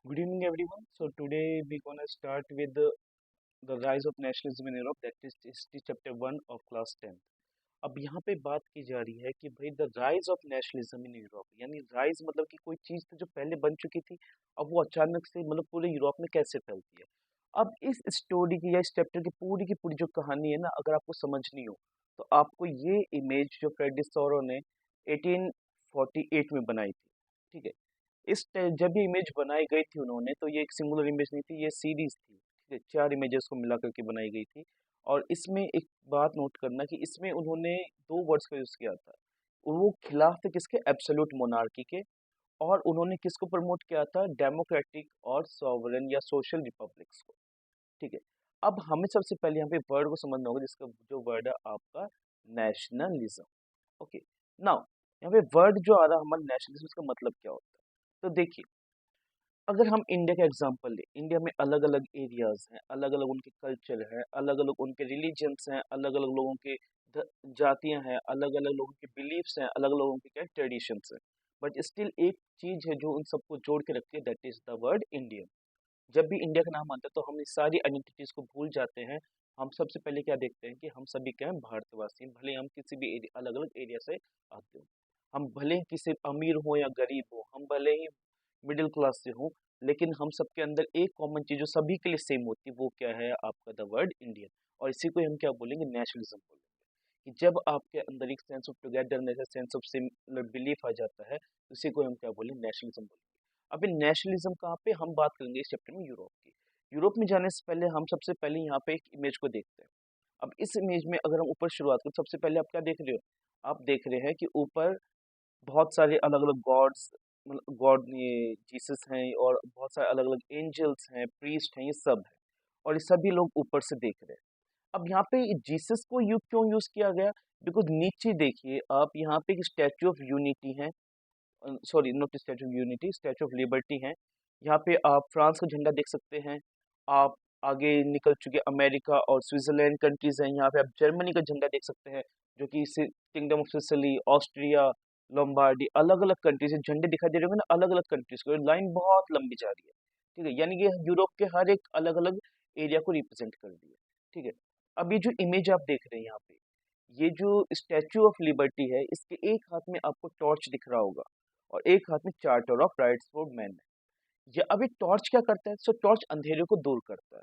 Good evening, everyone. So today we're gonna start with the rise of nationalism in Europe. That is history chapter 1 of class 10th. अब यहाँ पे बात की जा रही है कि भाई the rise of nationalism in Europe, यानी राइज मतलब कि कोई चीज थी जो पहले बन चुकी थी, अब वो अचानक से मतलब पूरे यूरोप में कैसे फैलती है। अब इस स्टोरी की या इस चैप्टर की पूरी जो कहानी है ना, अगर आपको समझनी हो तो आपको ये इमेज जो फ्रेडरिक सॉरो ने 1848 में बनाई थी, ठीक है। जब ये इमेज बनाई गई थी उन्होंने, तो ये एक सिंगुलर इमेज नहीं थी, ये सीरीज थी, ठीक है। 4 इमेजेस को मिला करके बनाई गई थी। और इसमें एक बात नोट करना कि इसमें उन्होंने 2 वर्ड्स का यूज़ किया था। वो खिलाफ थे किसके? एब्सोल्यूट मोनार्की के। और उन्होंने किसको प्रमोट किया था? डेमोक्रेटिक और सॉवरेन या सोशल रिपब्लिक्स को, ठीक है। अब हमें सबसे पहले यहाँ पे वर्ड को समझना होगा, जिसका जो वर्ड है आपका नेशनलिज्म। ओके, नाउ यहाँ पे वर्ड जो आ रहा है हमारा नेशनलिज्म, इसका मतलब क्या होता है? तो देखिए, अगर हम इंडिया का एग्जांपल लें, इंडिया में अलग अलग एरियाज हैं, अलग अलग उनके कल्चर हैं, अलग अलग उनके रिलीजन्स हैं, अलग अलग लोगों के जातियां हैं, अलग अलग लोगों के बिलीफ्स हैं, अलग अलग लोगों के क्या ट्रेडिशंस हैं। बट स्टिल एक चीज है जो उन सबको जोड़ के रखती है, that is the word Indian. जब भी इंडिया का नाम आता है तो हम इस सारी आइडेंटिटीज को भूल जाते हैं। हम सबसे पहले क्या देखते हैं कि हम सभी क्या हैं? भारतवासी हैं। भले हम किसी भी अलग अलग एरिया से आते हो, हम भले ही किसी अमीर हो या गरीब हो, हम भले ही मिडिल क्लास से हो, लेकिन हम सबके अंदर एक कॉमन चीज जो सभी के लिए सेम होती है, वो क्या है? आपका द वर्ड इंडियन। और इसी को हम क्या बोलेंगे? नेशनलिज्म बोलेंगे। कि जब आपके अंदर एक sense of togetherness, sense of similar belief आ जाता है, तो इसी को हम क्या बोलेंगे? नेशनलिज्म बोलेंगे। अब इन नेशनलिज्म कहाँ पे हम बात करेंगे इस चैप्टर में? यूरोप की। यूरोप में जाने से पहले हम सबसे पहले यहाँ पे एक इमेज को देखते हैं। अब इस इमेज में अगर हम ऊपर शुरुआत करें, सबसे पहले आप क्या देख रहे हो? आप देख रहे हैं कि ऊपर बहुत सारे अलग अलग गॉड्स, मतलब गॉड, ये जीसस हैं, और बहुत सारे अलग अलग एंजल्स हैं, प्रीस्ट हैं, ये सब है। और ये सभी लोग ऊपर से देख रहे हैं। अब यहाँ पे जीसस को यू क्यों यूज किया गया? बिकॉज नीचे देखिए आप, यहाँ पे एक स्टैचू ऑफ यूनिटी है, sorry not statue of unity, statue of liberty है। यहाँ पे आप फ्रांस का झंडा देख सकते हैं। आप आगे निकल चुके अमेरिका और स्विट्जरलैंड कंट्रीज हैं, यहाँ पे आप जर्मनी का झंडा देख सकते हैं, जो कि kingdom of Sicily, Austria, Lombardy, अलग अलग कंट्रीज से झंडे दिखाई दे रहे होंगे ना, अलग अलग कंट्रीज को। लाइन बहुत लंबी जा रही है, ठीक है। यानी कि यूरोप के हर एक अलग अलग एरिया को रिप्रेजेंट कर दिया, ठीक है। अब ये जो इमेज आप देख रहे हैं यहाँ पे, ये जो स्टैचू ऑफ लिबर्टी है, इसके एक हाथ में आपको टॉर्च दिख रहा होगा, और एक हाथ में charter of rights for man है। ये अभी टॉर्च क्या करता है? सो टॉर्च अंधेरे को दूर करता है,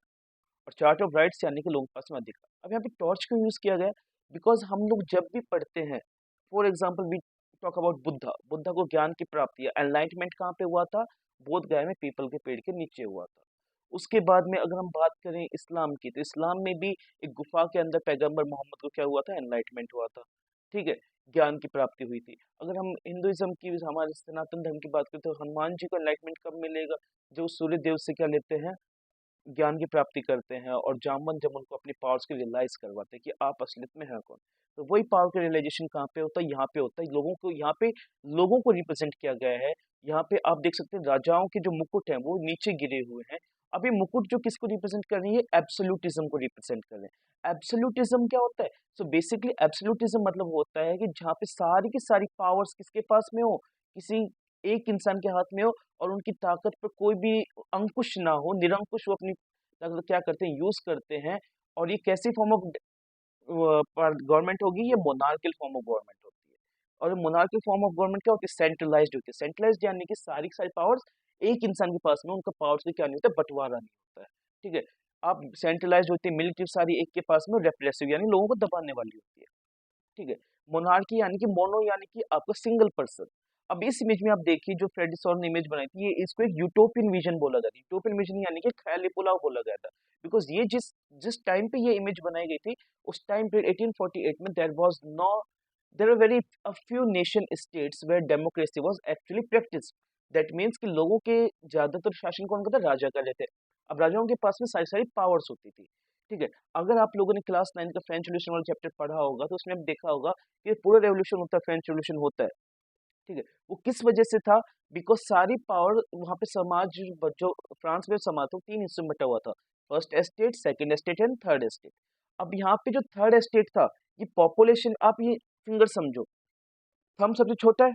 और चार्ट ऑफ राइट्स यानी कि लोगों के पास में अधिकार। अब यहाँ पे टॉर्च क्यों यूज किया गया? बिकॉज हम लोग जब भी पढ़ते हैं, for example we talk about Buddha, Buddha को ज्ञान की प्राप्ति या एनलाइटमेंट कहाँ पे हुआ था? बोध गया में पीपल के पेड़ के नीचे हुआ था। उसके बाद में अगर हम बात करें इस्लाम की, तो इस्लाम में भी एक गुफा के अंदर पैगंबर मोहम्मद को क्या हुआ था? एनलाइटमेंट हुआ था, ठीक है, ज्ञान की प्राप्ति हुई थी। अगर हम हिंदुइज्म की, हमारे सनातन धर्म की बात करें, तो हनुमान जी को एनलाइटमेंट कब मिलेगा? जो सूर्य देव से क्या लेते हैं? ज्ञान की प्राप्ति करते हैं, और जामवन जब उनको अपनी पावर्स को रियलाइज करवाते हैं कि आप असलियत में है कौन। तो वही पावर का रियलाइजेशन कहाँ पे होता है? यहाँ पे होता है। लोगों को यहाँ पे, लोगों को रिप्रेजेंट किया गया है। यहाँ पे आप देख सकते हैं राजाओं के जो मुकुट हैं वो नीचे गिरे हुए हैं। अब ये मुकुट जो किसको रिप्रेजेंट कर रही है? एब्सोल्यूटिज्म को रिप्रेजेंट कर रहे हैं। एब्सोल्यूटिज्म क्या होता है? सो बेसिकली एब्सोल्यूटिज्म मतलब होता है कि जहाँ पे सारी की सारी पावर्स किसके पास में हो? किसी एक इंसान के हाथ में हो, और उनकी ताकत पर कोई भी अंकुश ना हो, निरंकुश वो अपनी ताकत क्या करते हैं? यूज करते हैं। और ये कैसी फॉर्म ऑफ गवर्नमेंट होगी? ये मोनार्कल फॉर्म ऑफ गवर्नमेंट होती है। और मोनार्कल फॉर्म ऑफ गवर्नमेंट क्या होती है? सेंट्रलाइज्ड होती है। सेंट्रलाइज्ड यानी कि सारी की सारी पावर्स एक इंसान के पास में, उनका पावर्स का क्या नहीं होता? बंटवारा नहीं होता है, ठीक है। आप सेंट्रलाइज्ड होती है, मिलिट्री सारी एक के पास में, रेप्रेसिव यानी लोगों को दबाने वाली होती है, ठीक है। मोनार्की यानी कि मोनो, यानी कि आपका सिंगल पर्सन। अब इस इमेज में आप देखिए, जो फ्रेडिस सॉर ने इमेज बनाई थी, ये इसको एक यूटोपियन विजन बोला जाता है। यूटोपियन विजन यानी कि ख्याली पुलाव बोला गया था। बिकॉज ये जिस जिस टाइम पे ये इमेज बनाई गई थी, उस टाइम पे 1848 में there were very a few nation states where democracy was actually practice. That means कि लोगों के ज्यादातर शासन कौन करता? राजा कर रहे थे। अब राजाओं के पास में सारी सारी पावर्स होती थी, ठीक है। अगर आप लोगों ने क्लास 9 का फ्रेंच रेवोल्यूशन वाला चैप्टर पढ़ा होगा, तो उसमें आप देखा होगा कि पूरा रेवोल्यूशन होता है, फ्रेंच रेवोल्यूशन होता है, ठीक है। वो किस वजह से था? बिकॉज सारी पावर वहां पे, समाज जो फ्रांस में समाज था, 3 हिस्सों में बटा हुआ था। First estate, second estate and third estate. अब यहाँ पे जो थर्ड एस्टेट था, ये पॉपुलेशन, आप ये फिंगर समझो, थंब सबसे छोटा है,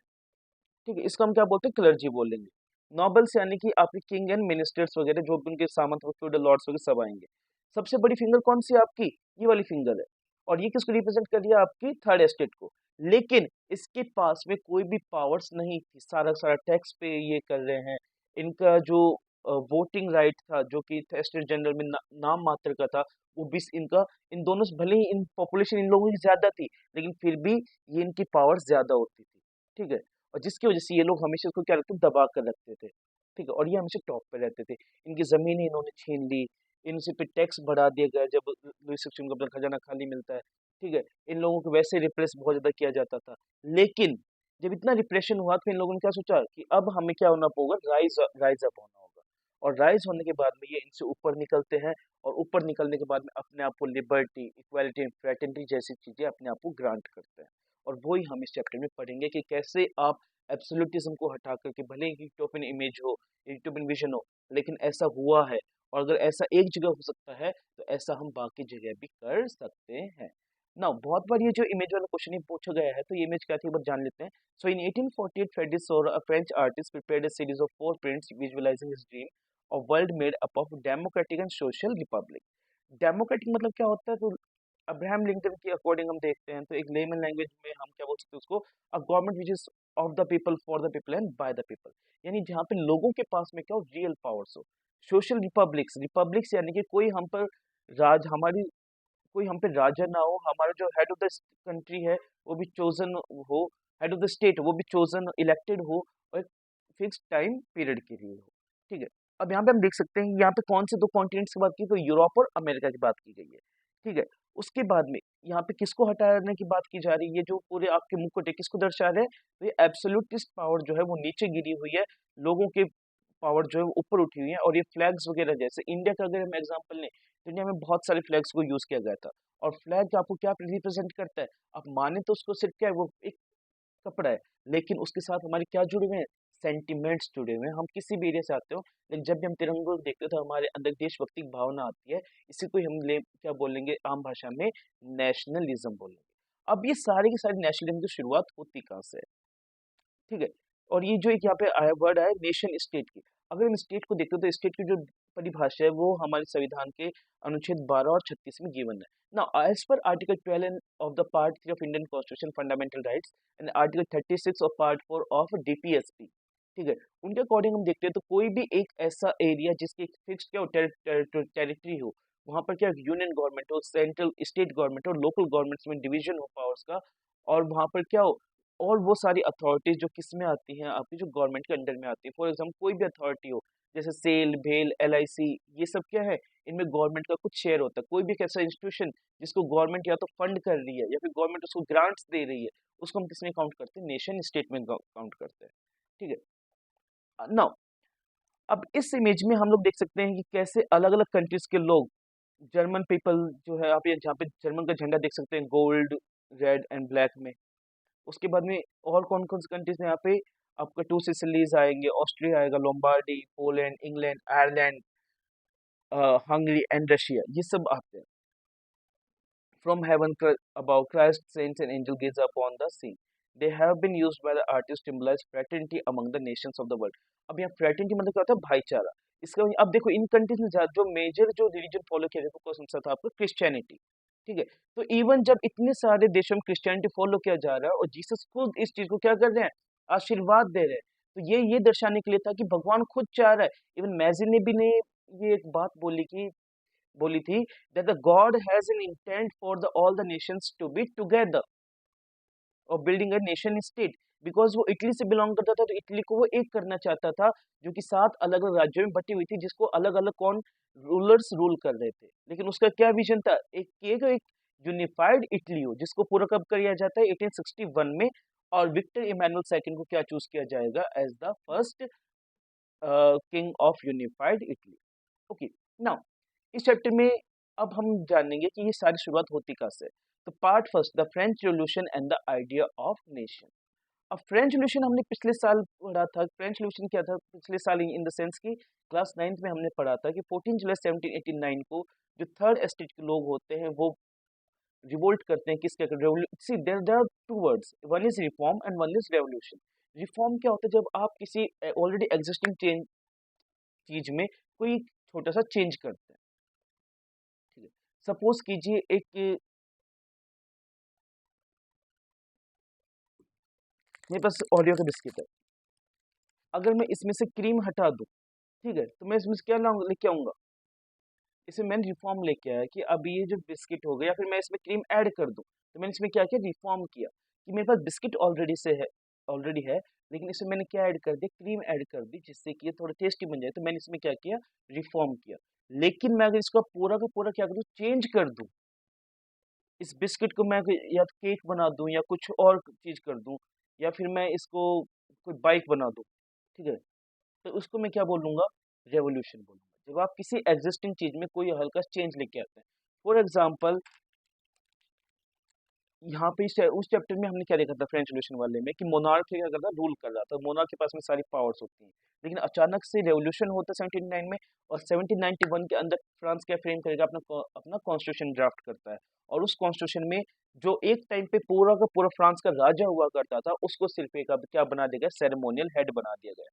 ठीक है, इसको हम क्या बोलते हैं? क्लर्जी बोलेंगे। नॉबल्स यानी कि आपके किंग एंड मिनिस्टर्स वगैरह जो भी उनके सामंत फ्यूडल लॉर्ड्स वगैरह सब आएंगे। सबसे बड़ी फिंगर कौन सी है आपकी? ये वाली फिंगर है। और ये किसको रिप्रेजेंट कर रही है? आपकी थर्ड एस्टेट को। लेकिन इसके पास में कोई भी पावर्स नहीं थी, सारा सारा टैक्स पे ये कर रहे हैं। इनका जो वोटिंग राइट था जो कि एस्टेट जनरल में नाम मात्र का था, वो भी इनका, इन दोनों से भले ही इन पॉपुलेशन इन लोगों की ज्यादा थी, लेकिन फिर भी ये इनकी पावर्स ज्यादा होती थी। ठीक है। और जिसकी वजह से ये लोग हमेशा इसको क्या रखते, दबा कर रखते थे। ठीक है। और ये हमेशा टॉप पे रहते थे। इनकी जमीनें इन्होंने छीन ली, इनसे पे टैक्स बढ़ा दिया गया जब लुईस सिक्सटीन को अपना खजाना खाली मिलता है। ठीक है। इन लोगों को वैसे रिप्रेस बहुत ज्यादा किया जाता था। लेकिन जब इतना रिप्रेशन हुआ तो इन लोगों ने क्या सोचा कि अब हमें क्या होना होगा, राइज राइज अप होना होगा। और राइज होने के बाद में ये इनसे ऊपर निकलते हैं। और ऊपर निकलने के बाद में अपने आप को लिबर्टी, इक्वालिटी एंड फ्रेटर्निटी जैसी चीजें अपने आप को ग्रांट करते हैं। और वही हम इस चैप्टर में पढ़ेंगे कि कैसे आप एब्सोल्यूटिज्म को हटा करके, भले ही यूटोपियन इमेज हो, यूटोपियन विजन हो, लेकिन ऐसा हुआ है। और अगर ऐसा एक जगह हो सकता है तो ऐसा हम बाकी जगह भी कर सकते हैं ना। बहुत बार ये जो इमेज वाला क्वेश्चन ही पूछा गया है, तो ये इमेज क्या थी एक बार जान लेते हैं। So in 1848 Frederic Sorrieu, a French artist, prepared a series of 4 prints visualizing his dream of world made up of democratic and social republic। Democratic मतलब क्या होता है? तो अब्राहम लिंकन के अकॉर्डिंग हम देखते हैं तो एक लेमन लैंग्वेज में हम क्या बोल सकते हैं उसको, a government which is of the people, for the people and by the people. यानी जहाँ पे लोगों के पास में क्या हो, रियल पावर्स हो। सोशल रिपब्लिक्स, रिपब्लिक्स यानी कि कोई हम पर राज, हमारी कोई हम पे राजा ना हो, हमारा जो हेड ऑफ द कंट्री है वो भी चोजन हो, हेड ऑफ द स्टेट वो भी चोजन इलेक्टेड हो, और एक फिक्स टाइम पीरियड के लिए हो। ठीक है। अब यहाँ पे हम देख सकते हैं यहाँ पे कौन से दो कॉन्टिनेंट्स की बात की, तो यूरोप और अमेरिका की बात की गई है। ठीक है। उसके बाद में यहाँ पे किसको हटाने की बात की जा रही है? ये जो पूरे आपके मुकुट है किसको दर्शा रहे हैं? तो ये एब्सोल्यूटिस्ट पावर जो है वो नीचे गिरी हुई है, लोगों के पावर जो है वो ऊपर उठी हुई है। और ये फ्लैग्स वगैरह, जैसे इंडिया का अगर हम एग्जांपल लें तो इंडिया में बहुत सारे फ्लैग्स को यूज किया गया था। और फ्लैग आपको क्या रिप्रेजेंट करता है? आप माने तो उसको सिर्फ क्या है, वो एक कपड़ा है, लेकिन उसके साथ हमारे क्या जुड़े हुए हैं? सेंटिमेंट्स जुड़े हुए हैं। हम किसी भी एरिया से आते हो, लेकिन जब भी हम तिरंगे को देखते हैं तो हमारे अंदर देशभक्ति की भावना आती है। इसी को ही हम ले क्या बोलेंगे आम भाषा में, नेशनलिज्म बोलेंगे। अब ये सारे के सारे नेशनलिज्म की शुरुआत होती कहाँ से है? ठीक है। और ये जो एक यहाँ पे आया वर्ड आया नेशन स्टेट की, अगर हम स्टेट को देखते हो तो स्टेट की जो परिभाषा है वो हमारे संविधान के अनुच्छेद 12 और 36 में गिवन है। Now as per article 12 of the part 3 of Indian constitution fundamental rights and article 36 of part 4 of DPSP. ठीक है। उनके अकॉर्डिंग हम देखते हैं तो कोई भी एक ऐसा एरिया जिसकी एक फिक्स क्या हो, टेरिटरी हो, वहां पर क्या यूनियन गवर्नमेंट हो, सेंट्रल स्टेट गवर्नमेंट हो, लोकल गवर्नमेंट्स में डिवीजन हो पावर्स का। और वहां पर क्या हो, और वो सारी अथॉरिटीज जो किस में आती हैं, आपकी जो गवर्नमेंट के अंडर में आती है। फॉर एग्जाम्पल कोई भी अथॉरिटी हो, जैसे सेल, भेल, एलआईसी, ये सब क्या है, इनमें गवर्नमेंट का कुछ शेयर होता है। कोई भी एक ऐसा इंस्टीट्यूशन जिसको गवर्नमेंट या तो फंड कर रही है या फिर गवर्नमेंट उसको ग्रांट्स दे रही है, उसको हम किस में काउंट करते हैं? नेशन स्टेट में काउंट करते हैं। ठीक है। नाउ अब इस इमेज में हम लोग देख सकते हैं कि कैसे अलग अलग कंट्रीज के लोग, जर्मन पीपल जो है, आप ये जहाँ पे जर्मन का झंडा देख सकते हैं गोल्ड, रेड एंड ब्लैक में। उसके बाद में और कौन कौन से कंट्रीज हैं यहाँ पे? आपका टू सिसिलीज आएंगे, ऑस्ट्रिया आएगा, Lombardy, Poland, England, Ireland, Hungary and Russia, ये सब आते हैं। From heaven above Christ, saints and angel gaze upon the scene. They have been used by the artist to symbolize fraternity among the nations of the world. अब यहाँ fraternity मतलब क्या होता है? भाईचारा। इसका अब देखो इन कंट्रीज में जो मेजर जो रिलीजन फॉलो किया जाता है कौन सा था? आपका क्रिश्चियनिटी। ठीक है। तो इवन जब इतने सारे देशों में क्रिश्चियनिटी फॉलो किया जा रहा है और जीसस खुद इस चीज को क्या कर रहे हैं? आशीर्वाद दे रहे हैं। तो ये दर्शाने के लिए था कि भगवान खुद चाह रहा है। इवन मैजी ने भी ने ये एक बात बोली थी that the God has an intent for all the nations to be together और building a nation state. Because वो इटली से बिलोंग करता था तो इटली को वो एक करना चाहता था, जो कि 7 अलग अलग राज्यों में बटी हुई थी, जिसको अलग अलग कौन रूलर्स रूल कर रहे थे। लेकिन उसका क्या विजन था? एक यूनिफाइड इटली हो, जिसको पूरा कब किया जाता है? 1861 में। और विक्टर इमानुअल सेकंड को क्या चूज किया जाएगा as the first king of unified Italy. Okay. Now इस चैप्टर में अब हम जानेंगे कि ये सारी शुरुआत होती कहाँ से। तो part first, the French revolution and the idea of nation. अब फ्रेंच रिवॉल्यूशन हमने पिछले साल पढ़ा था। फ्रेंच रिवॉल्यूशन क्या था पिछले साल? इन द सेंस की क्लास 9th में हमने पढ़ा था कि 14 जुलाई 1789 को जो थर्ड एस्टेट के लोग होते हैं वो रिवोल्ट करते हैं। किसके? See there are two words, one is reform and one is revolution. Reform क्या होता है? जब आप किसी ऑलरेडी एग्जिस्टिंग चीज में कोई छोटा सा चेंज करते हैं, ठीक है। सपोज कीजिए एक मेरे पास ओरियो का बिस्किट है, अगर मैं इसमें से क्रीम हटा दूं, ठीक है, तो मैं इसमें से क्या लाऊंगा, लेके आऊंगा, इसमें मैंने रिफॉर्म लेके आया कि अब ये जो बिस्किट हो गया, या फिर मैं इसमें क्रीम ऐड कर दूं, तो मैंने इसमें क्या किया, रिफॉर्म किया कि मेरे पास बिस्किट ऑलरेडी है, लेकिन इसमें मैंने क्या ऐड कर दिया, क्रीम ऐड कर दी, जिससे कि ये थोड़ा टेस्टी बन जाए, तो मैंने इसमें क्या किया, रिफॉर्म किया। लेकिन मैं अगर इसका पूरा का पूरा क्या करूँ, चेंज कर दूं, इस बिस्किट को मैं या तो केक बना दूं या कुछ और चीज कर दूं, या फिर मैं इसको कोई बाइक बना दूं, ठीक है, तो उसको मैं क्या बोलूंगा, रेवोल्यूशन बोलूंगा। जब आप किसी एग्जिस्टिंग चीज में कोई हल्का चेंज लेके आते हैं, फॉर एग्जाम्पल यहाँ पे उस चैप्टर में हमने क्या देखा था फ्रेंच रेवोल्यूशन वाले में, कि मोनार्क क्या करता था, रूल कर रहा था, मोनार्क के पास में सारी पावर्स होती हैं, लेकिन अचानक से रेवोल्यूशन होता है 1789 में, और 1791 के अंदर फ्रांस क्या फ्रेम करेगा, अपना कॉन्स्टिट्यूशन ड्राफ्ट करता है, और उस कॉन्स्टिट्यूशन में जो एक टाइम पे पूरा का पूरा फ्रांस का राजा हुआ करता था, उसको सिर्फ एक अब क्या बना दिया गया, सेरेमोनियल हेड बना दिया गया।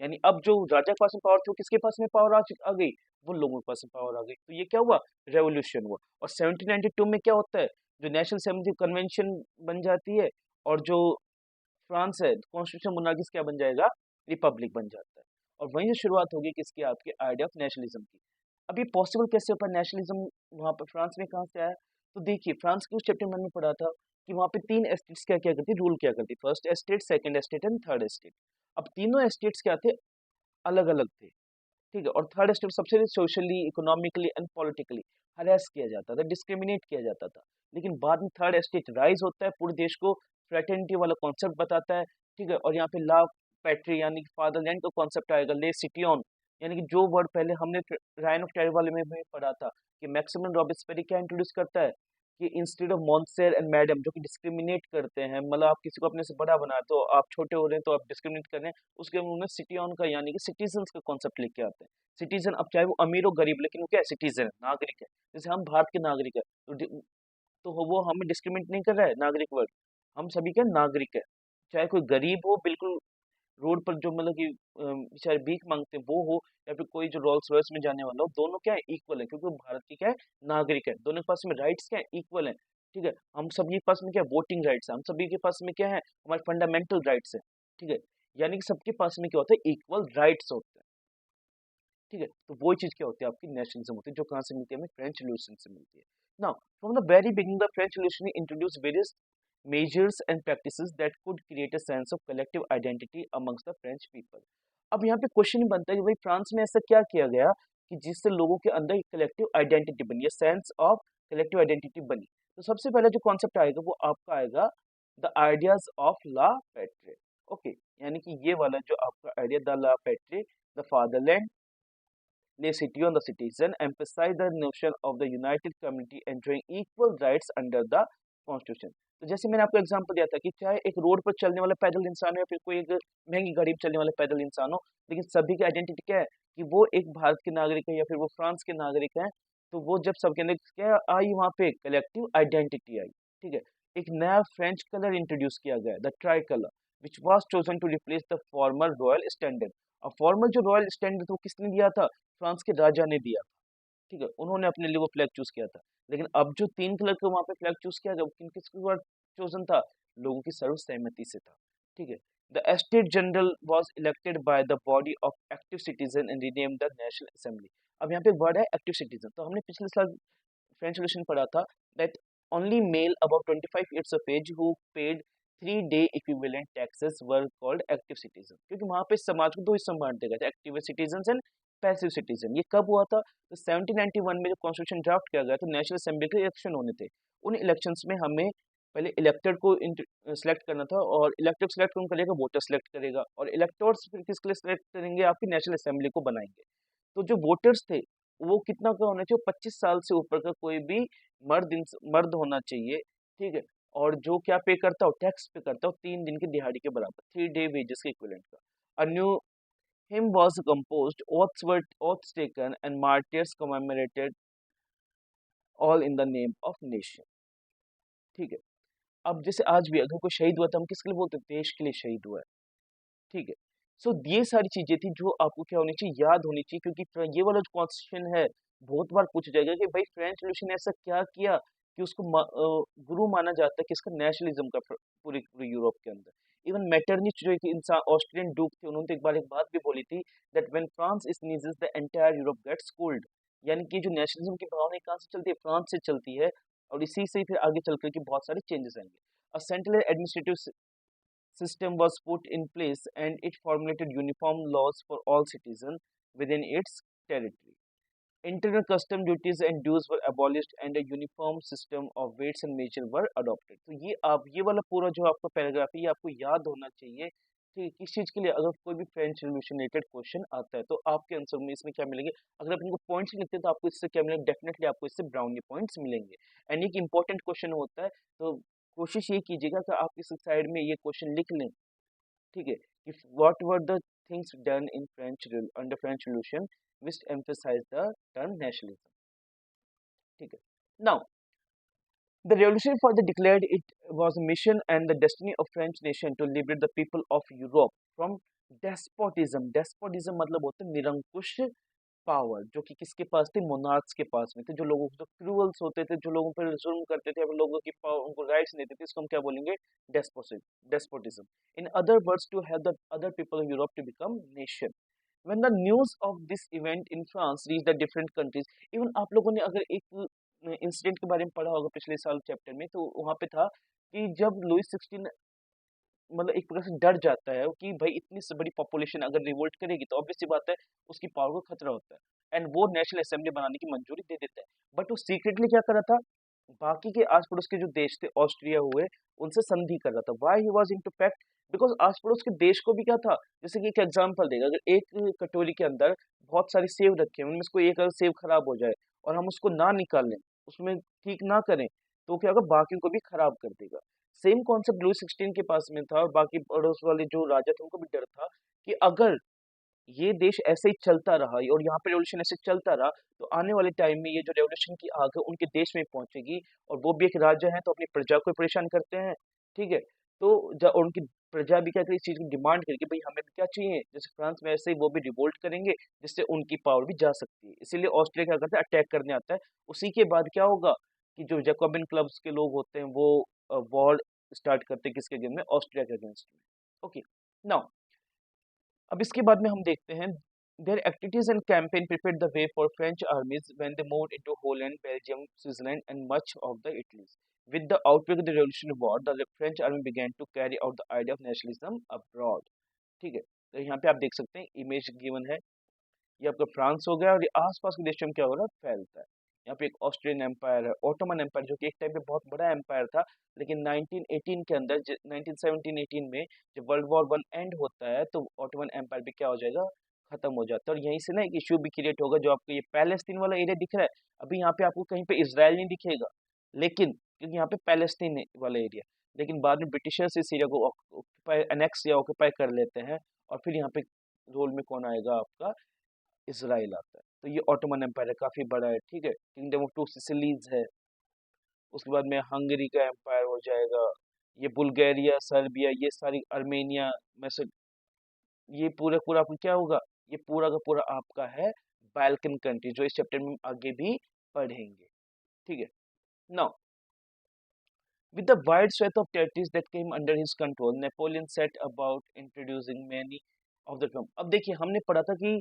यानी अब जो राजा के पास में पावर थी, वो किसके पास में पावर आ गई, वो लोगों के पास में पावर आ गई। तो ये क्या हुआ, रेवोल्यूशन हुआ। और 1792 में क्या होता है, जो नेशनल असेंबली कन्वेंशन बन जाती है, और जो फ्रांस है, कॉन्स्टिट्यूशन मोनार्किस क्या बन जाएगा, रिपब्लिक बन जाता है। और वहीं से शुरुआत होगी किसकी, आपके आइडिया ऑफ नेशनलिज्म की। अब ये पॉसिबल कैसे हो पाया, नेशनलिज्म वहां पर फ्रांस में कहाँ से आया? तो देखिए, फ्रांस के उस चैप्टर में हमने पढ़ा था कि वहां पे तीन एस्टेट्स क्या क्या करती, रूल क्या करती, first estate, second estate and third estate. अब तीनों एस्टेट्स क्या थे, अलग अलग थे, ठीक है। और थर्ड स्टेप सबसे सोशली, इकोनॉमिकली एंड पॉलिटिकली हरेस किया जाता था, डिस्क्रिमिनेट किया जाता था। लेकिन बाद में थर्ड स्टेट राइज होता है, पूरे देश को फ्रेटर्निटी वाला कॉन्सेप्ट बताता है, ठीक है। और यहाँ पे ला पैट्री यानी कि फादरलैंड का कॉन्सेप्ट आएगा, ले सिटियन, यानी कि जो वर्ड पहले हमने रायन ऑफ टेरर वाले में भी पढ़ा था, कि मैक्सिमम रॉबिस्पेरी क्या इंट्रोड्यूस करता है, कि इंस्टेड ऑफ मॉन्सेर एंड मैडम, जो कि डिस्क्रिमिनेट करते हैं, मतलब आप किसी को अपने से बड़ा बना तो आप छोटे हो रहे हैं तो आप डिस्क्रिमिनेट कर रहे हैं, उसके उन्होंने सिटी ऑन का यानी कि सिटीजन का कॉन्सेप्ट लेके आते हैं। सिटीजन, अब चाहे वो अमीर हो गरीब, लेकिन वो क्या है, सिटीजन है, नागरिक है। जैसे हम भारत के नागरिक है, तो वो हमें डिस्क्रिमिनेट नहीं कर रहा है, नागरिक वर्ग, हम सभी के नागरिक है। चाहे कोई गरीब हो, बिल्कुल रोड पर जो मतलब कि बेचारे भीख मांगते हैं वो हो, या फिर कोई जो रोल्स रॉयस में जाने वाला हो, दोनों क्या है, इक्वल है, क्योंकि वो भारत की क्या है, नागरिक है। दोनों के पास में राइट्स क्या है, इक्वल है, ठीक है। हम सभी के पास में क्या, वोटिंग राइट्स है, हम सभी के पास में क्या है, हमारे फंडामेंटल राइट्स है, ठीक है। यानी कि सबके पास में क्या होता है, इक्वल राइट्स होते हैं, ठीक है। तो वो चीज क्या होती है, आपकी नेशनलिज्म होती है, जो कहाँ से मिलती है, हमें फ्रेंच रिवॉल्यूशन से मिलती है। Now from the very beginning the French revolution introduce various measures and practices that could create a sense of collective identity amongst the French people। अब यहाँ पे क्वेश्चन बनता है कि भाई फ्रांस में ऐसा क्या किया गया कि जिससे लोगों के अंदर कलेक्टिव आइडेंटिटी बनी, या सेंस ऑफ कलेक्टिव आइडेंटिटी बनी। तो सबसे पहला जो कॉन्सेप्ट आएगा वो आपका आएगा, the ideas of la patrie. Okay, यानी कि ये वाला जो आपका idea, the la patrie, the fatherland, le city on the citizen, emphasize the notion of the united community enjoying equal rights under the constitution। तो जैसे मैंने आपको एग्जांपल दिया था कि चाहे एक रोड पर चलने वाला पैदल इंसान हो, या फिर कोई एक महंगी गाड़ी पर चलने वाला पैदल इंसान हो, लेकिन सभी की आइडेंटिटी क्या है, कि वो एक भारत के नागरिक है या फिर वो फ्रांस के नागरिक हैं। तो वो जब सबके अंदर क्या आई, वहाँ पे कलेक्टिव आइडेंटिटी आई, ठीक है। एक नया फ्रेंच कलर इंट्रोड्यूस किया गया, the tricolour, which was chosen to replace the former royal standard. अब फॉर्मल जो रॉयल स्टैंडर्ड था वो किसने दिया था, फ्रांस के राजा ने दिया था, ठीक है। उन्होंने अपने लिए वो फ्लैग चूज किया था। लेकिन अब जो तीन कलर का वहां पे फ्लैग चूज किया गया, वो किन किसके द्वारा चोजन था, लोगों की सर्वसहमति से था, ठीक है। The estate general was elected by the body of active citizen and rename the national assembly. अब यहाँ पे वर्ड है एक्टिव सिटीजन, तो हमने पिछले साल फ्रेंच रेवोल्यूशन पढ़ा था that only male about 25 years of age who paid 3 day equivalent taxes were called active citizen, क्योंकि वहां पे समाज को दो हिस्सों में बांट दिया गया था, active citizen and passive citizen. ये कब हुआ था, तो 1791 में जब कॉन्स्टिट्यूशन ड्राफ्ट किया गया तो नेशनल असेंबली के इलेक्शन होने थे। उन इलेक्शंस में हमें पहले इलेक्टेड को सिलेक्ट करना था, और इलेक्टेड सिलेक्ट कौन करेगा, वोटर सिलेक्ट करेगा, और इलेक्टोर्स फिर किसके लिए सिलेक्ट करेंगे, आपकी नेशनल असेंबली को बनाएंगे। तो जो वोटर्स थे वो कितना का होना चाहिए, 25 साल से ऊपर का कोई भी मर्द होना चाहिए, ठीक है। और जो क्या पे करता हो, टैक्स पे करता हो 3 दिन की दिहाड़ी के बराबर, 3 डे वेजेस के इक्विवेलेंट का। A knew him was composed, oaths taken and martyrs commemorated, all in the name of nation, ठीक है। अब जैसे आज भी अगर कोई शहीद हुआ तो हम किसके लिए बोलते हैं, देश के लिए शहीद हुआ है, ठीक है। सो ये सारी चीजें थी जो आपको क्या होनी चाहिए, याद होनी चाहिए, क्योंकि ये वाला जो क्वेश्चन है बहुत बार पूछा जाएगा कि भाई फ्रेंच रेवोल्यूशन ने ऐसा क्या किया कि उसको गुरु माना जाता है किसका, नेशनलिज्म का, पूरे पूरे यूरोप के अंदर। इवन मेटरनिच जो एक इंसान ऑस्ट्रियन डूक थे, उन्होंने तो एक बार एक बात भी बोली थी that when France sneezes the entire Europe gets cold. यानी कि जो नेशनलिज्म की भावना कहाँ से चलती है, फ्रांस से चलती है, और इसी से फिर आगे चल करके बहुत सारे चेंजेस आएंगे। A central administrative system was put in place and it formulated uniform laws for all citizens within its territory. Internal custom duties and dues were abolished and a uniform system of weights and measure were adopted. तो ये आप ये वाला पूरा जो आपका paragraph है ये आपको याद होना चाहिए। ठीक है, किस चीज के लिए, अगर कोई भी फ्रेंच रिवॉल्यूशन रिलेटेड क्वेश्चन आता है तो आपके आंसर में इसमें क्या मिलेंगे, अगर आप इनको पॉइंट्स लिखते हैं तो आपको इससे क्या मिलेंगे, डेफिनेटली आपको इससे ब्राउनी पॉइंट्स मिलेंगे। एंड एक इंपॉर्टेंट क्वेश्चन होता है, तो कोशिश ये कीजिएगा कि आप इस साइड में ये क्वेश्चन लिख लें। ठीक है, कि what were the things done in French under French revolution which emphasize the term nationalism. ठीक है, now the revolution further declared it was a mission and the destiny of French nation to liberate the people of Europe from despotism. Despotism मतलब होता है निरंकुश power, जो कि किसके पास थे, मोनार्क्स के पास में थे, जो लोगों जो क्रूअल्स होते थे, जो लोगों पर जुल्म करते थे, फिर लोगों की उनको राइट्स नहीं देते थे, इसको हम क्या बोलेंगे, despotism. In other words to help the other people of Europe to become nation. When the news of this event in France reached the different countries, even आप लोगों ने अगर एक इंसिडेंट के बारे में पढ़ा होगा पिछले साल चैप्टर में, तो वहां पे था कि जब लुइस 16 मतलब एक प्रकार से डर जाता है कि भाई इतनी से बड़ी पॉपुलेशन अगर रिवोल्ट करेगी तो ऑब्वियस सी बात है उसकी पावर को खतरा होता है, एंड वो नेशनल असेंबली बनाने की मंजूरी दे देता है। बट वो सीक्रेटली क्या कर रहा था, बाकी के आस पड़ोस के जो देश थे, ऑस्ट्रिया हुए, उनसे संधि कर रहा था। Why he was into fact, because आस पड़ोस के देश को भी क्या था, जैसे कि एक एग्जांपल देगा, अगर एक कटोरी के अंदर बहुत सारी सेव रखे हैं, उनमें से कोई एक अगर सेव खराब हो जाए और हम उसको ना निकाल लें, उसमें ठीक ना करें, तो क्या होगा, बाकी को भी खराब कर देगा। सेम कॉन्सेप्ट लुई 16 के पास में था, और बाकी पड़ोस वाले जो राजा थे उनको भी डर था कि अगर ये देश ऐसे ही चलता रहा और यहाँ पे रेवोल्यूशन ऐसे चलता रहा, तो आने वाले टाइम में ये जो रेवोल्यूशन की आग है उनके देश में पहुंचेगी, और वो भी एक राजा है तो अपनी प्रजा को परेशान करते हैं। ठीक है, तो और उनकी प्रजा भी क्या करेगी, इस चीज की डिमांड करेगी, भाई हमें भी क्या चाहिए, जैसे फ्रांस में ऐसे ही वो भी रिवोल्ट करेंगे, जिससे उनकी पावर भी जा सकती है। इसीलिए ऑस्ट्रिया क्या करता है, अटैक करने आता है। उसी के बाद क्या होगा कि जो जैकोबिन क्लब्स के लोग होते हैं वो वॉर स्टार्ट करते हैं, किसके अगेंस्ट में, ऑस्ट्रिया के अगेंस्ट में। ओके, नाउ अब इसके बाद में हम देखते हैं, their activities and campaign prepared the way for French armies when they moved into Holland, Belgium, Switzerland, and much of the Italy. With the outbreak of the Revolutionary War, the French army began to carry out the idea of nationalism abroad. ठीक है, तो यहाँ पे आप देख सकते हैं image given है, ये आपका फ्रांस हो गया, और ये आसपास के देशों में क्या हो रहा है, फैलता है। यहाँ पे एक ऑस्ट्रियन एम्पायर है, ऑटोमन एम्पायर, जो कि एक टाइम पे बहुत बड़ा एम्पायर था, लेकिन 1918 के अंदर 1917-18 में जब वर्ल्ड वॉर वन एंड होता है तो ऑटोमन एम्पायर भी क्या हो जाएगा, खत्म हो जाता है। और यहीं से ना एक इश्यू भी क्रिएट होगा, जो आपको ये पैलेस्तीन वाला एरिया दिख रहा है, अभी यहाँ पे आपको कहीं पे इसराइल नहीं दिखेगा, लेकिन क्योंकि यहाँ पे पैलेस्तीन वाला एरिया, लेकिन बाद में ब्रिटिशर्स इस एरिया को ऑक्यूपाई, एनेक्स या ऑक्यूपाई कर लेते हैं, और फिर यहाँ पे रोल में कौन आएगा, आपका इसराइल आता है। तो ये ऑटोमन एम्पायर है, काफी बड़ा है। ठीक है, किंगडम ऑफ टू सिसिलीज है, उसके बाद में हंगरी का एम्पायर हो जाएगा, ये बुल्गारिया, सर्बिया, ये सारी अर्मेनिया में से, ये पूरा पूरा आपको क्या होगा, ये पूरा का पूरा आपका है बाल्कन कंट्री, जो इस चैप्टर में हम आगे भी पढ़ेंगे। ठीक है, now with the wide swath of territories that came under his control, Napoleon set about introducing many of the term। अब देखिए हमने पढ़ा था कि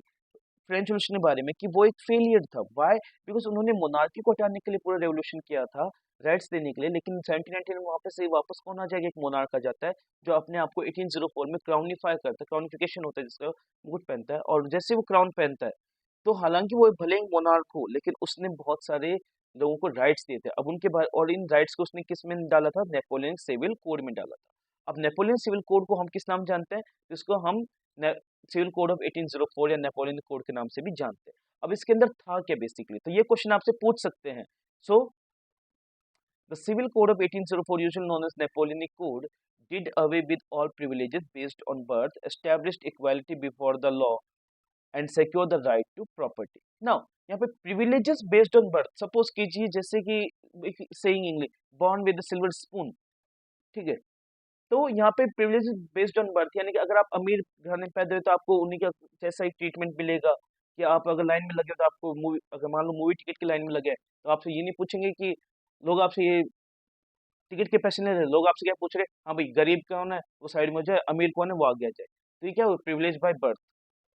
फ्रेंच रेवोल्यूशन के बारे में कि वो एक फेलियर था। व्हाई, बिकॉज उन्होंने मोनार्की को हटाने के लिए पूरा रेवोल्यूशन किया था, राइट्स देने के लिए, लेकिन 1719 में वापस से वापस कौन आ जाएगा, एक मोनार्क आ जाता है, जो अपने आप को 1804 में क्राउनिफाई करता है, क्राउनिफिकेशन होता है, जिसका मुकुट पहनता है, और जैसे वो क्राउन पहनता है, तो हालांकि वो भले ही मोनार्क हो, लेकिन उसने बहुत सारे लोगों को राइट्स दिए थे। अब उनके बाद, और इन राइट्स को उसने किस में डाला था, नेपोलियन सिविल कोड में डाला था। अब नेपोलियन सिविल कोड को हम किस नाम जानते हैं, जिसको हम सिविल कोड ऑफ 1804 या नेपोलियन कोड के नाम से भी जानते हैं। अब इसके अंदर था क्या बेसिकली, तो ये क्वेश्चन आपसे पूछ सकते हैं। So the civil code of 1804, usually known as Napoleonic code, did away with all privileges based on birth, established equality before the law, and secure the right to property. Now यहाँ पे privileges based on birth, suppose कीजिए जैसे कि saying English, born with a silver spoon, ठीक है, तो यहाँ पे प्रिविलेज बेस्ड ऑन बर्थ, यानी कि अगर आप अमीर घर में पैदा हुए तो आपको उन्हीं का जैसा ही ट्रीटमेंट मिलेगा। कि आप अगर लाइन में लगे हो तो आपको मूवी, अगर मान लो मूवी टिकट की लाइन में लगे हैं, तो आपसे ये नहीं पूछेंगे कि लोग आपसे ये टिकट के पैसे नहीं रहे, लोग आपसे क्या पूछ रहे, हाँ भाई गरीब कौन है वो साइड में जाए, अमीर कौन है वो आगे आ जाए। तो ये क्या हुआ, प्रिविलेज बाय बर्थ।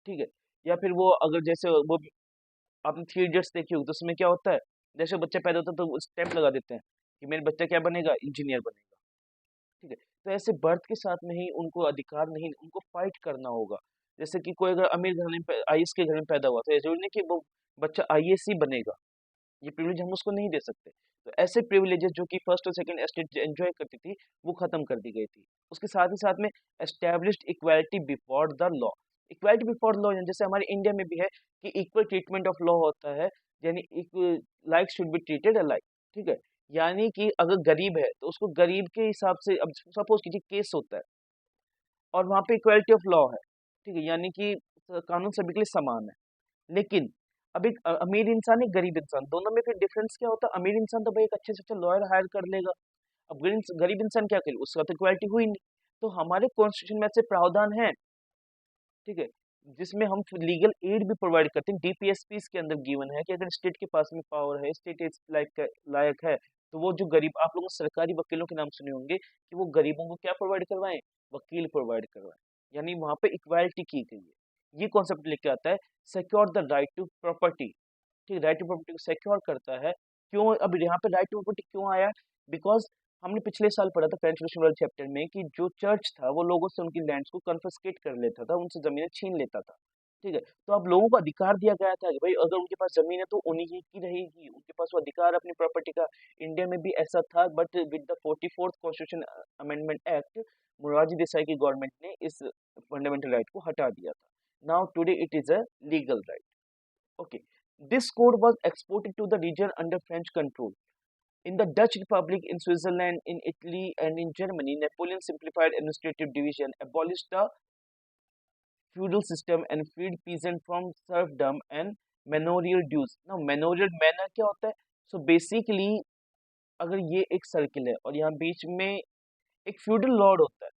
ठीक है। या फिर वो अगर जैसे वो, आपने थ्री इडियट्स देखी होगी, तो उसमें क्या होता है, जैसे बच्चा पैदा होता है तो स्टैंप लगा देते हैं कि मेरे बच्चा क्या बनेगा, इंजीनियर बनेगा। ठीक है। तो ऐसे बर्थ के साथ में ही उनको अधिकार नहीं, उनको फाइट करना होगा। जैसे कि कोई अगर अमीर घर में आईएएस के घर में पैदा हुआ, तो ये जरूरी नहीं कि वो बच्चा आईएएस ही बनेगा। ये प्रिविलेज हम उसको नहीं दे सकते। तो ऐसे प्रिविलेजेस जो कि फर्स्ट और सेकंड एस्टेट एंजॉय करती थी, वो खत्म कर दी गई थी। उसके साथ ही साथ में established equality before the law. Equality before law जैसे हमारे इंडिया में भी है कि इक्वल ट्रीटमेंट ऑफ लॉ होता है, यानी like should be treated alike. ठीक है। यानी कि अगर गरीब है तो उसको गरीब के हिसाब से, अब सपोज कीजिए केस होता है और वहां पे इक्वालिटी ऑफ लॉ है, ठीक है, यानी कि कानून सभी के लिए समान है। लेकिन अब एक अमीर इंसान, एक गरीब इंसान, दोनों में फिर डिफरेंस क्या होता है, अमीर इंसान तो भाई एक अच्छे से अच्छा लॉयर हायर कर लेगा। अब गरीब इंसान क्या करे, उसका तो इक्वालिटी हुई नहीं। तो हमारे कॉन्स्टिट्यूशन में ऐसे प्रावधान है, ठीक है, जिसमें हम लीगल एड भी प्रोवाइड करते हैं। डीपीएसपी के अंदर गिवन है कि अगर स्टेट के पास में पावर है, स्टेट इस लायक है, तो वो जो गरीब, आप लोगों ने सरकारी वकीलों के नाम सुने होंगे कि वो गरीबों को क्या प्रोवाइड करवाएं, वकील प्रोवाइड करवाएं। यानी वहां पे इक्वालिटी की गई है। ये कॉन्सेप्ट लेके आता है secure the right to property. ठीक, राइट टू प्रॉपर्टी को सिक्योर करता है। क्यों अब यहाँ पे राइट टू प्रॉपर्टी क्यों आया, बिकॉज हमने पिछले साल पढ़ा था फ्रेंच रेवोल्यूशन वाले चैप्टर में कि जो चर्च था वो लोगों से उनकी लैंड्स को कन्फिस्केट कर लेता था, उनसे जमीनें छीन लेता था। ठीक है। तो अब लोगों को अधिकार दिया गया था कि भाई अगर उनके पास जमीन है तो उन्हीं की रहेगी, उनके पास वो अधिकार है अपनी प्रॉपर्टी का। इंडिया में भी ऐसा था, but with the 44th constitution amendment act, Morarji Desai की गवर्नमेंट ने इस फंडामेंटल राइट को हटा दिया था। Now today it is a legal right. Okay. This code was exported to the region under French control. In the Dutch Republic, in Switzerland, in Italy, and in Germany, Napoleon simplified administrative division, abolished the feudal system, and freed peasants from serfdom and manorial dues. Now, manorial manor क्या होता है? So basically, अगर ये एक circle है और यहाँ बीच में एक फ्यूडल लॉर्ड होता है,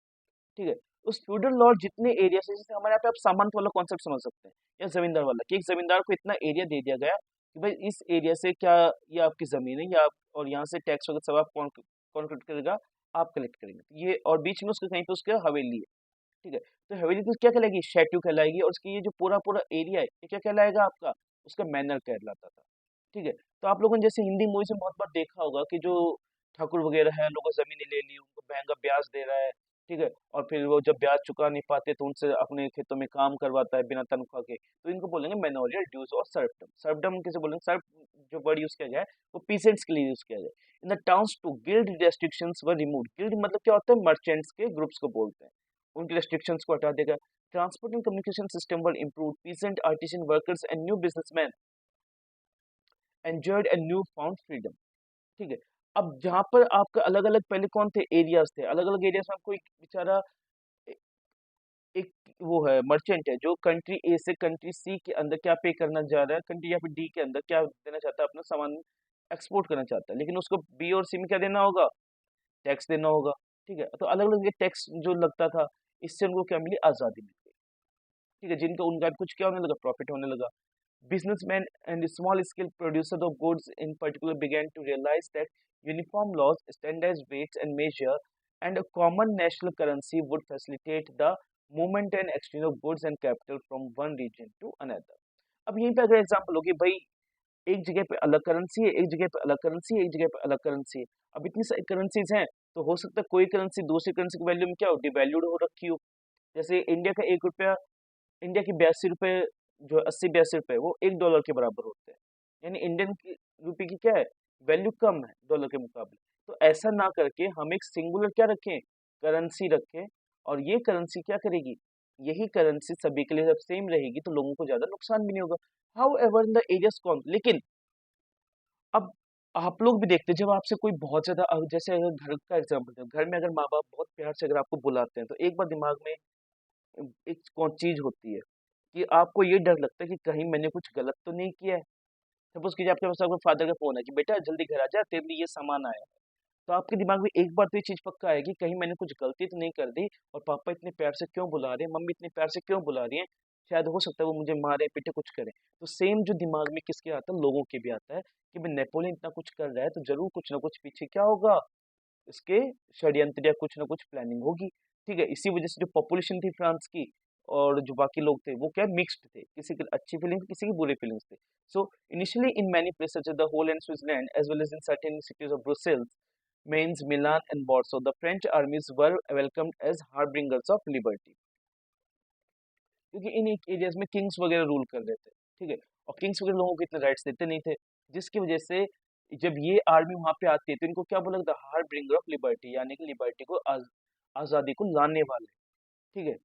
ठीक है, उस फ्यूडल लॉर्ड जितने एरिया से, जैसे हमारे यहाँ पे आप सामंत वाला कॉन्सेप्ट समझ सकते हैं, या जमींदार वाला, कि एक जमींदार को इतना एरिया दे दिया गया कि भाई इस एरिया से क्या, ये आपकी जमीन है, या आप, और यहाँ से टैक्स वगैरह सब आप कौन कौन कलेक्ट करेगा, आप कलेक्ट करेंगे। तो ये, और बीच में उसके कहीं पे उसका हवेली है। ठीक है। तो हवेली तो क्या कहलाएगी, शेट्यू कहलाएगी, और उसकी ये जो पूरा पूरा एरिया है ये क्या कहलाएगा आपका, उसका मैनर कहलाता था। ठीक है। तो आप लोगों ने जैसे हिंदी मूवीज में बहुत बार देखा होगा कि जो ठाकुर वगैरह है, लोगों जमीनें ले ली, उनको महंगा ब्याज दे रहा है। ठीक है। और फिर वो जब ब्याज चुका नहीं पाते तो उनसे अपने खेतों में काम करवाता है बिना तनख्वाह के, तो इनको बोलेंगे मैनोरियल ड्यूज और सर्फडम। सर्फडम किसे बोलेंगे, सर्फ जो वर्ड यूज किया गया है वो पीसेंट्स के लिए यूज किया गया है। In the towns too guild restrictions were removed. Guild मतलब क्या होता है, मर्चेंट्स के ग्रुप्स को बोलते हैं, उनके रेस्ट्रिक्शंस को हटा देगा। Transport and communication system were improve, pheasant artisan workers and new businessman enjoyed a new found freedom. ठीक है। अब जहां पर आपका अलग अलग पहले कौन थे, एरियाज थे, अलग अलग एरियाज में आपको एक बेचारा ए- एक वो है, मर्चेंट है, जो कंट्री ए से कंट्री सी के अंदर क्या पे करना चाह रहा है, कंट्री या फिर डी के अंदर क्या देना चाहता है, अपना सामान एक्सपोर्ट करना चाहता है, लेकिन उसको बी और सी में क्या देना होगा, टैक्स देना होगा। ठीक है। तो अलग अलग टैक्स जो लगता था, इससे उनको क्या मिली, आजादी मिल गई। ठीक है। जिनको उनका कुछ क्या होने लगा, प्रॉफिट होने लगा। Businessmen and small scale producers of goods in particular began to realize that uniform laws, standardized weights and measure, and a common national currency would facilitate the movement and exchange of goods and capital from one region to another. अब यहीं पे अगर example होगी भाई, एक जगह पे अलग करेंसी है, एक जगह पे अलग करेंसी है, एक जगह पे अलग करेंसी है। अब इतनी सारी करेंसीज हैं, तो हो सकता है कोई करेंसी दूसरी करेंसी की वैल्यू में क्या हो, डिवैल्यूड हो रखी हो। जैसे इंडिया का 1 रुपया, इंडिया की 82 रुपए, जो 80-82 रुपए, वो $1 के बराबर होते हैं। यानी इंडियन की रुपए की क्या है, वैल्यू कम है डॉलर के मुकाबले। तो ऐसा ना करके हम एक सिंगुलर क्या रखें, करेंसी रखें, और ये करेंसी क्या करेगी, यही करेंसी सभी के लिए जब सेम रहेगी तो लोगों को ज्यादा नुकसान भी नहीं होगा। However in the areas कौन, लेकिन अब आप लोग भी देखते हैं, जब आपसे कोई बहुत ज्यादा जैसे अगर घर का एग्जाम्पल है, घर में अगर माँ बाप बहुत प्यार से अगर आपको बुलाते हैं, तो एक बार दिमाग में एक कौन चीज होती है कि आपको ये डर लगता है कि कहीं मैंने कुछ गलत तो नहीं किया है। सपोज कीजिए आपके पास आपके फादर का फोन है कि बेटा जल्दी घर आ जा, तेरे लिए ये सामान आया है। तो आपके दिमाग में एक बार तो ये चीज पक्का आएगी, कहीं मैंने कुछ गलती तो नहीं कर दी, और पापा इतने प्यार से क्यों बुला रहे हैं, मम्मी इतने प्यार से क्यों बुला रही हैं, शायद हो सकता है वो मुझे मारे पीटे कुछ करे। तो सेम जो दिमाग में किसके आता है, लोगों के भी आता है कि भाई नेपोलियन इतना कुछ कर रहा है तो जरूर कुछ ना कुछ पीछे क्या होगा, इसके षड्यंत्र या कुछ ना कुछ प्लानिंग होगी। ठीक है, इसी वजह से जो पॉपुलेशन थी फ्रांस की और जो बाकी लोग थे वो क्या मिक्स्ड थे, किसी की अच्छी फीलिंग्स किसी की बुरी फीलिंग्स थे। So initially in many places the whole and Switzerland as well as in certain cities of Brussels, Mainz, Milan and Warsaw, the French armies were welcomed as harbingers of liberty. क्योंकि इन areas में kings वगैरह rule कर रहे थे। ठीक है, और किंग्स वगैरह लोगों को इतने राइट्स देते नहीं थे, जिसकी वजह से जब ये आर्मी वहां पे आती है तो इनको क्या बोला, the hard bringer of liberty, यानी कि लिबर्टी को आजादी को लाने वाले। ठीक है,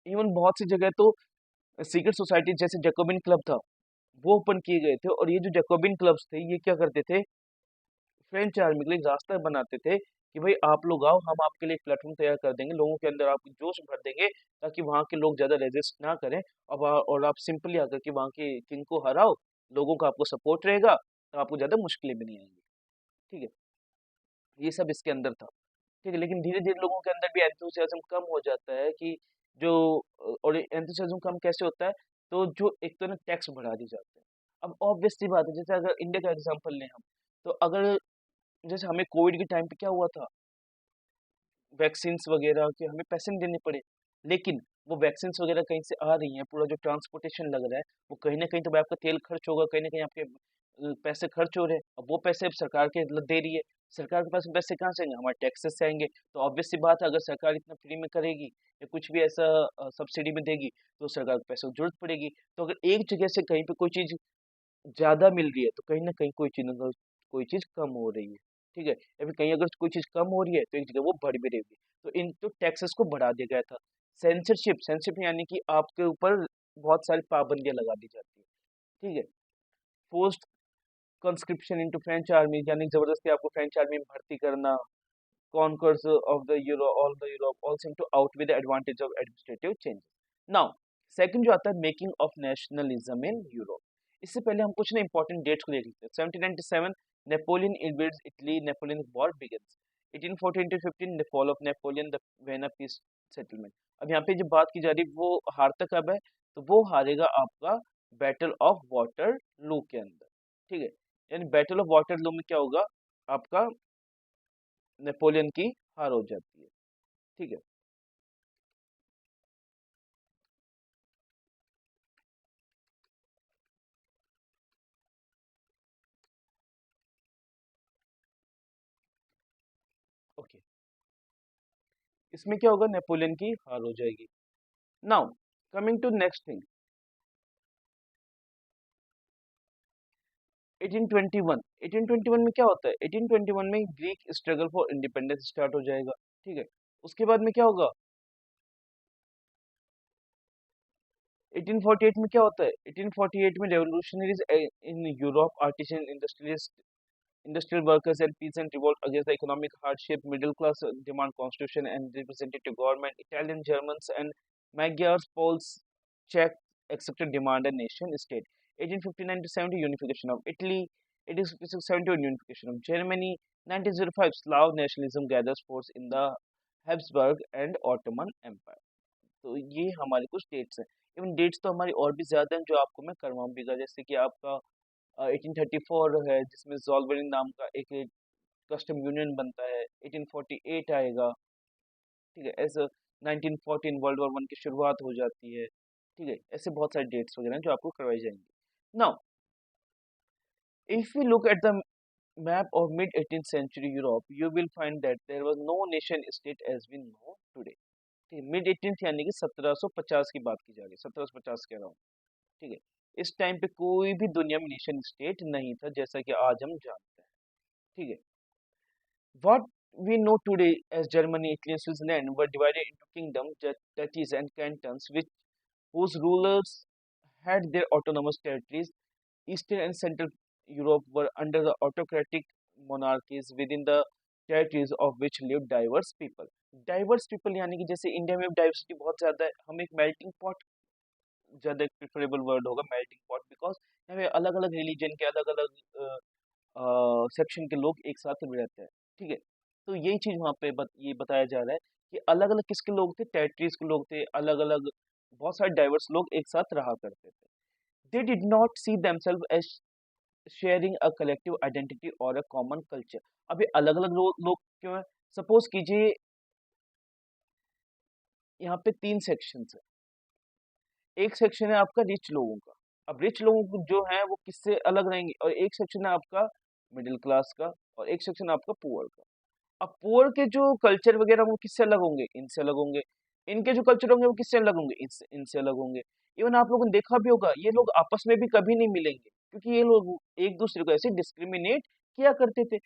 इवन बहुत सी जगह तो सीक्रेट सोसाइटी जैसे जैकोबिन क्लब था वो ओपन किए गए थे, और ये जो जैकोबिन क्लब्स थे ये क्या करते थे, फ्रेंच आर्मी के लिए एक रास्ता बनाते थे कि भाई आप लोग आओ, हम आपके लिए एक प्लेटफॉर्म तैयार कर देंगे, लोगों के अंदर आप जोश भर देंगे ताकि वहाँ के लोग ज्यादा रेजिस्ट ना करें। और आप सिंपली आकर के वहाँ के किंग को हराओ, लोगों का आपको सपोर्ट रहेगा तो आपको ज्यादा मुश्किलें भी नहीं आएंगी। ठीक है, ये सब इसके अंदर था। ठीक है, लेकिन धीरे धीरे लोगों के अंदर भी एंथुसियाज्म कम हो जाता है कि जो और एंथुसियाज्म कम कैसे होता है, तो जो एक तो ना टैक्स बढ़ा दी जाते हैं। अब ऑब्वियस सी बात है, जैसे अगर इंडिया का एग्जांपल लें हम, तो अगर जैसे हमें कोविड के टाइम पे क्या हुआ था, वैक्सीन्स वगैरह के हमें पैसे नहीं देने पड़े, लेकिन वो वैक्सीन्स वगैरह कहीं से आ रही हैं, पूरा जो ट्रांसपोर्टेशन लग रहा है वो कहीं ना कहीं तो भाई आपका तेल खर्च होगा, कहीं ना कहीं आपके पैसे खर्च हो रहे हैं, अब वो पैसे अब सरकार के दे रही है, सरकार के पास पैसे कहाँ से आएंगे, हमारे टैक्सेस से आएंगे। तो ऑब्वियस सी बात है, अगर सरकार इतना फ्री में करेगी या कुछ भी ऐसा सब्सिडी में देगी तो सरकार को पैसों की जरूरत पड़ेगी। तो अगर एक जगह से कहीं पे कोई चीज ज्यादा मिल रही है तो कहीं ना कहीं कोई चीज कम हो रही है। ठीक है, या फिर कहीं अगर कोई चीज कम हो रही है तो एक जगह वो बढ़ भी रही है, तो इन तो टैक्सेस को बढ़ा दिया गया था। सेंसरशिप सेंसरशिप यानी कि आपके ऊपर बहुत सारी पाबंदियां लगा दी जाती है। ठीक है, forced conscription into French army, यानी जबरदस्ती आपको फ्रेंच आर्मी में भर्ती करना। conquerors of the all the Europe all seem to outweigh the advantage of administrative changes. Now, second जो आता है making of nationalism in Europe. इससे पहले हम कुछ ना इंपॉर्टेंट डेट्स को देख लेते हैं। 1797 Napoleon invades Italy, Napoleon war begins. 1814-15 the fall of Napoleon, the Vienna peace settlement. अब यहाँ पे जो बात की जा रही है वो हारता कब है, तो वो हारेगा आपका बैटल ऑफ वाटरलू के अंदर। ठीक है, यानी बैटल ऑफ वाटरलू में क्या होगा, आपका नेपोलियन की हार हो जाती है। ठीक है, ओके, इसमें क्या होगा, नेपोलियन की हार हो जाएगी। Now coming to next thing, 1821। 1821 में क्या होता है, 1821 में Greek struggle for independence start हो जाएगा। ठीक है, उसके बाद में क्या होगा, 1848 में क्या होता है, 1848 में revolutionaries in Europe, artisan, industrialist, industrial workers and peasants revolt against the economic hardship. Middle class demand constitution and representative government. Italian, Germans, and Magyars, Poles, Czech accepted demand a nation state. 1859 to 70 unification of Italy. 1870 unification of Germany. 1905 Slav nationalism gathers force in the Habsburg and Ottoman Empire. तो ये हमारे कुछ dates हैं। Even dates तो हमारी और भी ज्यादा हैं जो आपको मैं करवाऊँ भी, जैसे कि आपका 1834 है जिसमें जॉल्वरिन नाम का एक कस्टम यूनियन बनता है। 1848 आएगा। ठीक है, ऐसे 1914 वर्ल्ड वॉर वन की शुरुआत हो जाती है। ठीक है, ऐसे बहुत सारे डेट्स वगैरह हैं जो आपको करवाई जाएंगी। Now if you look at the map of mid 18th century Europe, you will find that there was no nation state as we know today. ठीक है, मिड 18th यानी कि 1750 की बात की जा रही है, 1750 कह रहा हूँ। ठीक है, इस टाइम पे कोई भी दुनिया में नेशन स्टेट नहीं था जैसा कि आज हम जानते हैं। ठीक है, what we know today as Germany, Italy, and Switzerland were divided into kingdoms, duchies, and cantons, which whose rulers had their autonomous territories. Eastern and Central Europe were under the autocratic monarchies within the territories of which lived diverse people. Diverse people यानी कि जैसे India में diversity बहुत ज्यादा है, हम एक melting pot ज्यादा प्रिफरेबल वर्ड होगा, मेल्टिंग पॉट, बिकॉज यहाँ पे अलग अलग रिलीजन के अलग अलग सेक्शन के लोग एक साथ में रहते हैं, ठीक है। तो यही चीज वहाँ पे ये बताया जा रहा है कि अलग अलग किसके लोग थे, टेरिटरीज के लोग थे, अलग अलग बहुत सारे डाइवर्स लोग एक साथ रहा करते थे। They did not see themselves as sharing a collective identity और अ कॉमन कल्चर। अब ये अलग अलग लोग क्यों है? सपोज कीजिए यहाँ पे तीन सेक्शन है। एक सेक्शन है आपका रिच लोगों का। अब रिच लोग जो है वो किससे अलग रहेंगे, और एक सेक्शन है आपका मिडिल क्लास का, और एक सेक्शन आपका पुअर का। अब पुअर के जो कल्चर वगैरह वो किससे अलग होंगे, इनसे अलग होंगे। इनके जो कल्चर होंगे वो किससे अलग होंगे, इनसे अलग होंगे। इवन आप लोगों ने देखा भी होगा ये लोग आपस में भी कभी नहीं मिलेंगे, क्योंकि ये लोग एक दूसरे को ऐसे डिस्क्रिमिनेट किया करते थे।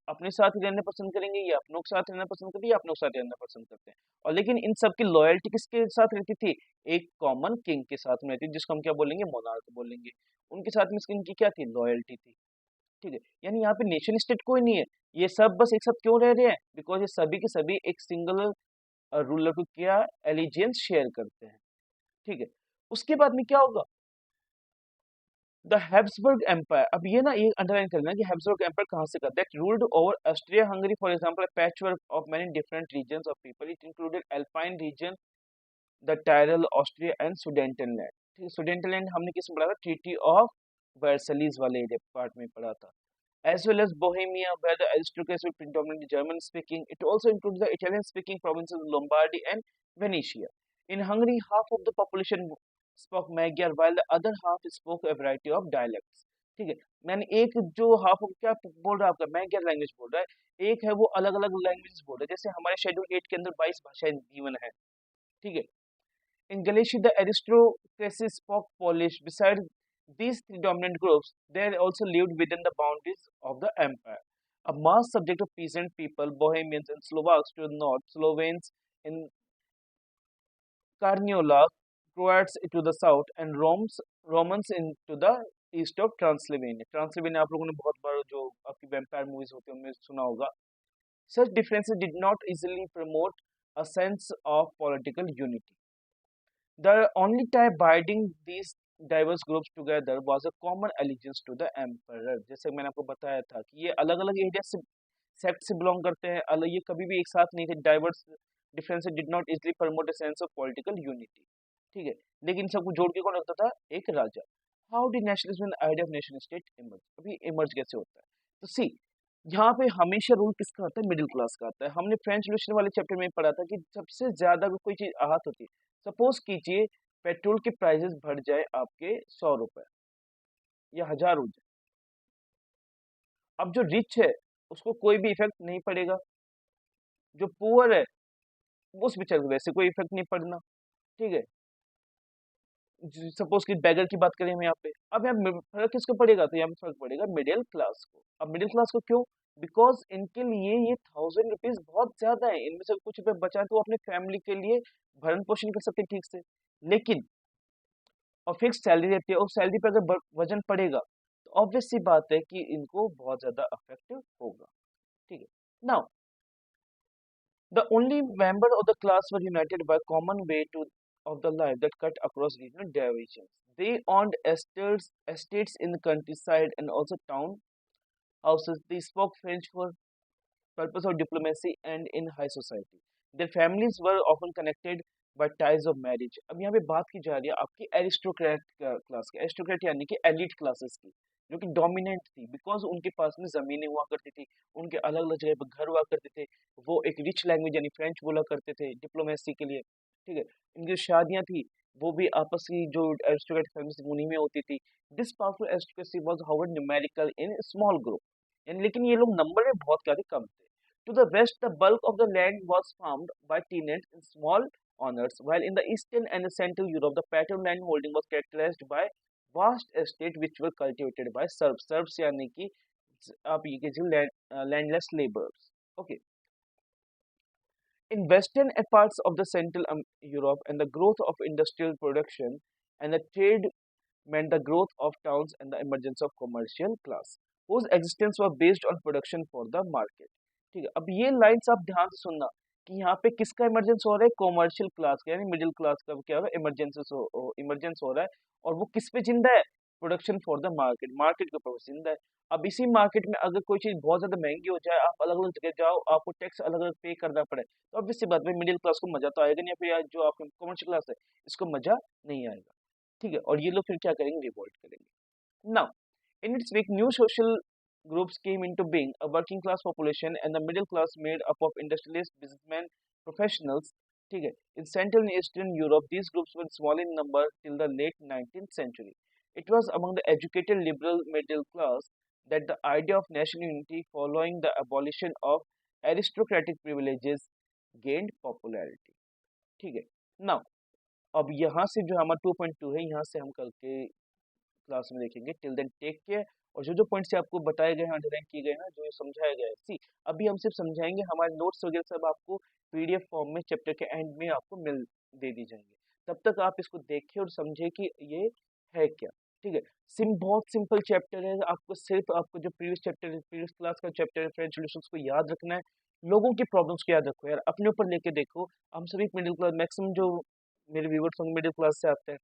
अपने साथ ही रहना पसंद करेंगे, ये अपनों के साथ रहना पसंद करेंगे, ये अपनों के साथ रहना पसंद करते हैं। और लेकिन इन सबकी लॉयल्टी किसके साथ रहती थी, एक कॉमन किंग के साथ में रहती थी, जिसको हम क्या बोलेंगे, मोनार्क बोलेंगे। उनके साथ में इनकी क्या थी, लॉयल्टी थी। ठीक है, यानी यहाँ पे नेशन स्टेट कोई नहीं है। ये सब बस एक साथ क्यों रह रहे हैं, बिकॉज ये सभी के सभी एक सिंगल रूलर को क्या एलिजियंस शेयर करते हैं। ठीक है, उसके बाद में क्या होगा, द हैब्सबर्ग एम्पायर। अब ये ना ये अंडरलाइन करना है कि हैब्सबर्ग एम्पायर कहाँ से करता है, ruled over Austria Hungary for example, patchwork of many different regions of people. It included Alpine region, the Tyrol, Austria and Sudetenland. ठीक है, सुडेंटनलैंड हमने किसमें पढ़ा था, ट्रीटी ऑफ वर्सलीज वाले एरिया पार्ट में पढ़ा था। As well as Bohemia, where the aristocracy was predominantly German-speaking. It also includes the Italian-speaking provinces of Lombardy and Venetia. In Hungary, half of the population spoke Magyar, while the other half spoke a variety of dialects. ठीक है, मैंने एक जो half क्या बोल रहा है आपका, मैगर लैंग्वेज बोल रहा है, एक है वो अलग अलग लैंग्वेज बोल रहा है। जैसे हमारे शेड्यूल 8 के अंदर 22 भाषाएं जीवन है। ठीक है, in Galicia, the aristocracy spoke Polish. Besides these three dominant groups, there also lived within the boundaries of the empire a mass subject of peasant people, Bohemians and Slovaks to the north, Slovenes in Carniola, Croats to the south, and Romans into the east of Transylvania. Transylvania आप लोगों ने बहुत बार जो आपकी vampire movies होती है उनमें सुना होगा। Such differences did not easily promote a sense of political unity. The only tie binding these diverse groups together was a common allegiance to the emperor. जैसे मैंने आपको बताया था कि ये अलग अलग एरिया से सेक्ट से बिलोंग करते हैं, अलग ये कभी भी एक साथ नहीं थे। Diverse differences did not easily promote a sense of political unity. ठीक है, लेकिन सबको जोड़ के कौन रखता था, एक राजा। How did nationalism and idea of nation state emerge, अभी इमर्ज कैसे होता है, तो सी यहाँ पे हमेशा रूल किसका आता है, मिडिल क्लास का आता है। हमने फ्रेंच रिवॉल्यूशन वाले चैप्टर में पढ़ा था कि सबसे ज्यादा अगर कोई चीज आहत होती है, सपोज कीजिए पेट्रोल के प्राइसेस बढ़ जाए आपके 100 रुपए या 1000 हो जाए, अब जो रिच है उसको कोई भी इफेक्ट नहीं पड़ेगा, जो पुअर है उस बेचारे को वैसे कोई इफेक्ट नहीं पड़ना। ठीक है, सपोज कि बैगर की बात करें हम यहाँ पे, अब यहाँ फर्क किसको पड़ेगा, तो यहाँ पे फर्क पड़ेगा मिडिल क्लास को। अब मिडिल क्लास को क्यों, बिकॉज इनके लिए ये 1000 रुपीज बहुत ज्यादा है, इनमें से कुछ रुपए बचा तो वो अपने फैमिली के लिए भरण पोषण कर सकते हैं ठीक से। लेकिन और फिक्स सैलरी रहती है, और सैलरी पे अगर वजन पड़ेगा तो ऑब्वियस सी बात है कि इनको बहुत ज्यादा अफेक्ट होगा। ठीक है, now the only member of the class were united by common way to of the life that cut across regional divisions. They owned estates in the countryside and also town houses. They spoke French for purpose of diplomacy and in high society. Their families were often connected by ties of marriage. अब यहाँ पे बात की जा रही है आपकी aristocrat class की, एरिस्टोक्रेट यानी कि एलिट क्लासेस की, जो कि डोमिनेंट थी, बिकॉज उनके पास में जमीनें हुआ करती थी, उनके अलग अलग जगह पर घर हुआ करते थे, वो एक रिच लैंग्वेज यानी फ्रेंच बोला करते थे डिप्लोमेसी के लिए। ठीक है, इनकी जो शादियां थी वो भी आपस की जो एरिस्टोक्रेट फैमिली उन्हीं में होती थी। This powerful aristocracy was however numerical in small group, यानी लेकिन ये लोग नंबर में बहुत क्या थे, कम थे। To the west, the bulk of the land was farmed by tenants in small owners, while in the eastern and central Europe, the pattern land holding was characterized by vast estates which were cultivated by serfs. Serfs यानी कि आप ये कीजिए landless laborers. Okay. In western parts of the central Europe, and the growth of industrial production and the trade meant the growth of towns and the emergence of commercial class, whose existence was based on production for the market. ठीक है, अब ये lines आप ध्यान से सुनना कि यहाँ पे किसका इमरजेंस हो रहा है, कॉमर्शियल क्लास का, यानी मिडिल क्लास का क्या हो रहा है, इमरजेंस हो रहा है। और वो किस पे जिंदा है, production for the market, market के ऊपर जिंदा है। अब इसी मार्केट में अगर कोई चीज बहुत ज्यादा महंगी हो जाए, आप अलग अलग जगह जाओ, आपको टैक्स अलग अलग पे करना पड़े, तो ऑब्वियस सी बात है मिडिल क्लास को मजा तो आएगा नहीं, या फिर यार जो आपका कॉमर्शियल क्लास है इसको मजा नहीं आएगा। ठीक है, और ये लोग फिर क्या करेंगे, रिवोल्ट करेंगे। Now in its wake, new social groups came into being. A working class population and the middle class made up of industrialists, businessmen, professionals. ठीक है, in Central and Eastern Europe, these groups were small in number till the late 19th century. It was among the educated liberal middle class that the idea of national unity following the abolition of aristocratic privileges gained popularity. ठीक है, now अब यहाँ से जो हमारा 2.2 है, यहाँ से हम कल के क्लास में देखेंगे। Till then take care. और जो जो पॉइंट्स आपको बताए गए हैं, अंडरलाइन किए गए हैं, जो ये समझाया गया है, सी अभी हम सिर्फ समझाएंगे, हमारे नोट्स वगैरह सब आपको पीडीएफ फॉर्म में चैप्टर के एंड में आपको मिल दे दी जाएंगे। तब तक आप इसको देखें और समझे कि ये है क्या। ठीक है, बहुत सिंपल चैप्टर है, आपको सिर्फ आपको जो प्रीवियस चैप्टर प्रीवियस क्लास का चैप्टर है फ्रेंच सॉल्यूशंस को याद रखना है। लोगों की प्रॉब्लम्स को याद रखो यार, अपने ऊपर लेके देखो। हम सभी मिडिल क्लास, मैक्सिमम जो मेरे व्यूवर्स होंगे मिडिल क्लास से आते हैं।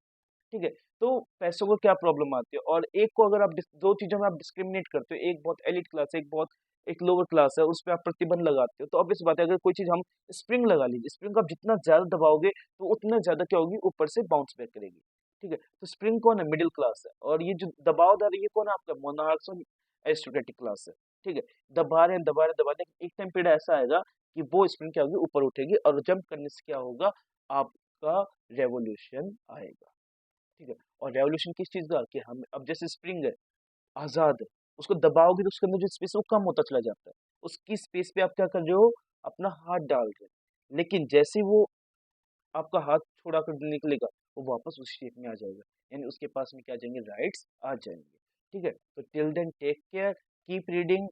ठीक है, तो पैसों को क्या प्रॉब्लम आती है, और एक को अगर आप दो चीजों में आप डिस्क्रिमिनेट करते हो, एक बहुत एलिट क्लास है, एक बहुत एक लोअर क्लास है, उस पर आप प्रतिबंध लगाते हो, तो ऑब्वियस बात है अगर कोई चीज हम स्प्रिंग लगा लीजिए, स्प्रिंग को आप जितना ज्यादा दबाओगे तो उतना ज्यादा क्या होगी, ऊपर से बाउंस बैक करेगी। ठीक है, तो स्प्रिंग कौन है, मिडिल क्लास है, और ये जो दबाव दे रही है कौन है, आपका मोनार्क्स और एरिस्टोक्रेटिक क्लास है। ठीक है, दबा रहे एक टाइम पीरियड ऐसा आएगा कि वो स्प्रिंग क्या होगी, ऊपर उठेगी, और जंप करने से क्या होगा, आपका रेवोल्यूशन आएगा। ठीक है, और रेवोल्यूशन किस चीज का, कि हम अब जैसे स्प्रिंग है, आजाद है, उसको दबाओगे तो उसके अंदर जो स्पेस है वो कम होता चला जाता है, उसकी स्पेस पे आप क्या कर रहे हो, अपना हाथ डाल रहे हो, लेकिन जैसे वो आपका हाथ छोड़ा कर निकलेगा, वो वापस उस शेप में आ जाएगा, यानी उसके पास में क्या आ जाएंगे, राइट्स आ जाएंगे। ठीक है, तो till then take care, keep reading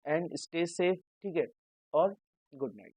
and stay safe. ठीक है, और गुड नाइट।